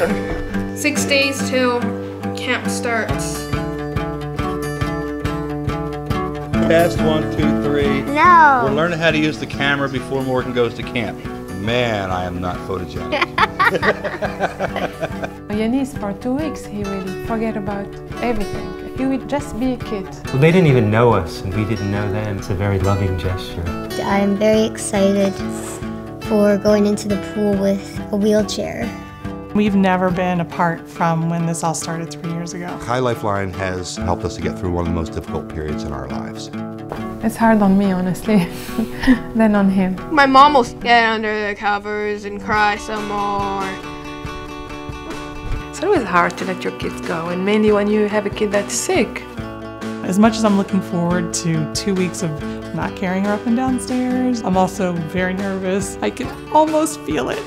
sure. 6 days till camp starts. Test 1, 2, 3. No. We're learning how to use the camera before Morgan goes to camp. Man, I am not photogenic. Yanis, for 2 weeks, he will forget about everything. He will just be a kid. Well, they didn't even know us, and we didn't know them. It's a very loving gesture. I'm very excited for going into the pool with a wheelchair. We've never been apart from when this all started 3 years ago. Chai Lifeline has helped us to get through one of the most difficult periods in our lives. It's hard on me, honestly, than on him. My mom will get under the covers and cry some more. It's always hard to let your kids go, and mainly when you have a kid that's sick. As much as I'm looking forward to 2 weeks of not carrying her up and down stairs, I'm also very nervous. I can almost feel it.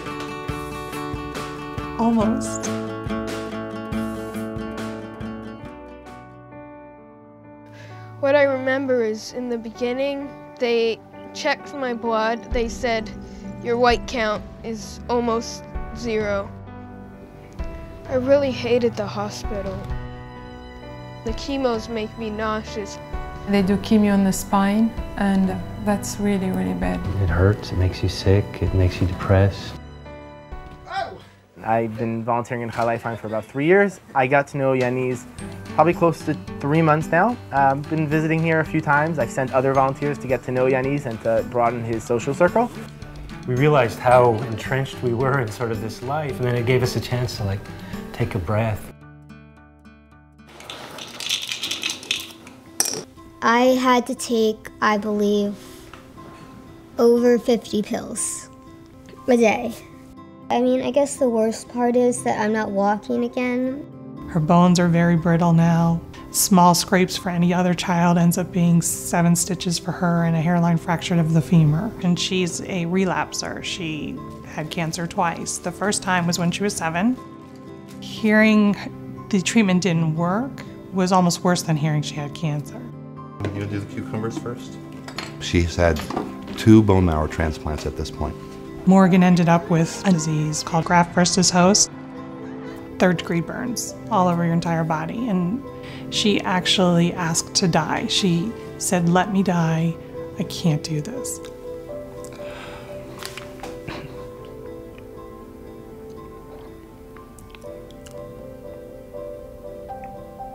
Almost. What I remember is in the beginning, they checked my blood. They said, your white count is almost 0. I really hated the hospital. The chemos make me nauseous. They do chemo on the spine, and that's really, really bad. It hurts, it makes you sick, it makes you depressed. I've been volunteering in Chai Lifeline for about 3 years. I got to know Yanis probably close to 3 months now. Been visiting here a few times. I've sent other volunteers to get to know Yanis and to broaden his social circle. We realized how entrenched we were in sort of this life, and then it gave us a chance to take a breath. I had to take, I believe, over 50 pills a day. I mean, I guess the worst part is that I'm not walking again. Her bones are very brittle now. Small scrapes for any other child ends up being 7 stitches for her and a hairline fracture of the femur. And she's a relapser. She had cancer twice. The first time was when she was 7. Hearing the treatment didn't work was almost worse than hearing she had cancer. You gonna do the cucumbers first? She's had 2 bone marrow transplants at this point. Morgan ended up with a disease called graft versus host, 3rd-degree burns all over your entire body. And she actually asked to die. She said, let me die, I can't do this.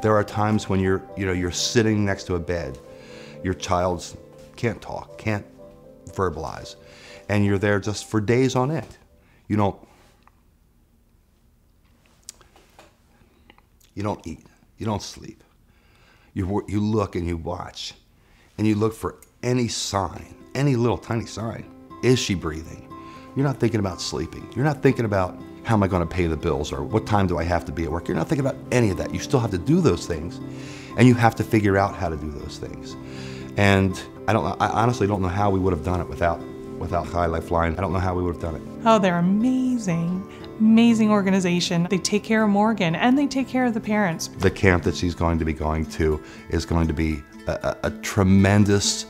There are times when you're sitting next to a bed, your child can't talk, can't verbalize, and you're there just for days on end. You don't eat, you don't sleep. You look and you watch, and you look for any sign, any little tiny sign. Is she breathing? You're not thinking about sleeping. You're not thinking about how am I going to pay the bills or what time do I have to be at work. You're not thinking about any of that. You still have to do those things, and you have to figure out how to do those things. And I honestly don't know how we would have done it without Chai Lifeline. I don't know how we would have done it. Oh, they're amazing, amazing organization. They take care of Morgan and they take care of the parents. The camp that she's going to be going to is going to be a tremendous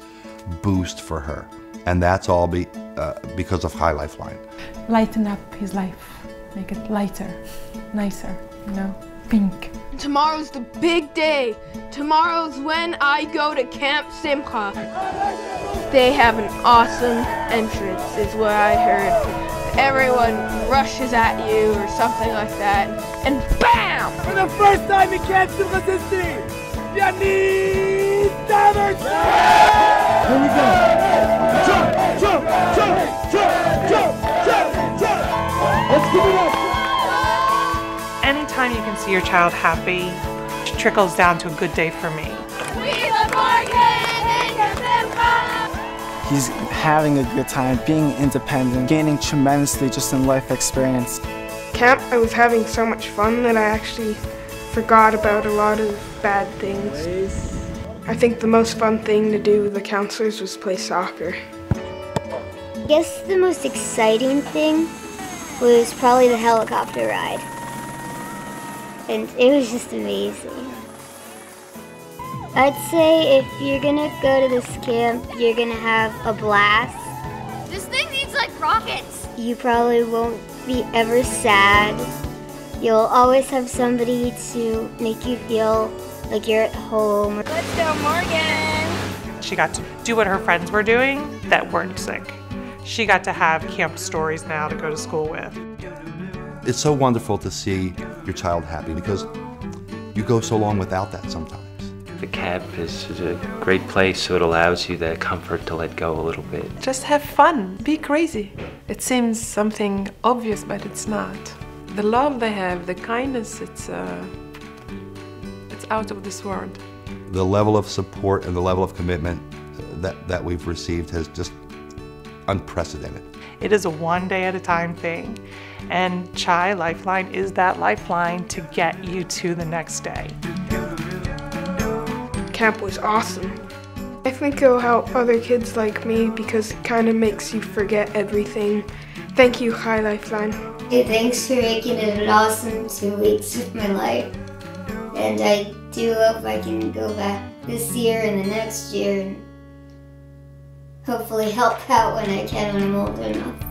boost for her. And that's all because of Chai Lifeline. Lighten up his life, make it lighter, nicer, pink. Tomorrow's the big day. Tomorrow's when I go to Camp Simcha. They have an awesome entrance, is what I heard. Everyone rushes at you or something like that, and BAM! For the first time in Camp Simcha's history, Yanis David! Here we go. Jump, jump, jump, jump, jump, jump, jump. Let's give it up. Anytime you can see your child happy, it trickles down to a good day for me. We love Morgan and Camp Simcha! He's having a good time, being independent, gaining tremendously just in life experience. Camp, I was having so much fun that I actually forgot about a lot of bad things. I think the most fun thing to do with the counselors was play soccer. I guess the most exciting thing was probably the helicopter ride. And it was just amazing. I'd say if you're gonna go to this camp, you're gonna have a blast. This thing needs like rockets. You probably won't be ever sad. You'll always have somebody to make you feel like you're at home. Let's go, Morgan! She got to do what her friends were doing that weren't sick. She got to have camp stories now to go to school with. It's so wonderful to see your child happy because you go so long without that sometimes. The camp is a great place, so it allows you the comfort to let go a little bit. Just have fun, be crazy. It seems something obvious, but it's not. The love they have, the kindness, it's out of this world. The level of support and the level of commitment that we've received has just unprecedented. It is a one day at a time thing, and Chai Lifeline is that lifeline to get you to the next day. Camp was awesome. I think it'll help other kids like me because it kind of makes you forget everything. Thank you, Chai Lifeline. Hey, thanks for making it an awesome 2 weeks of my life. And I do hope I can go back this year and the next year and hopefully help out when I can when I'm older enough.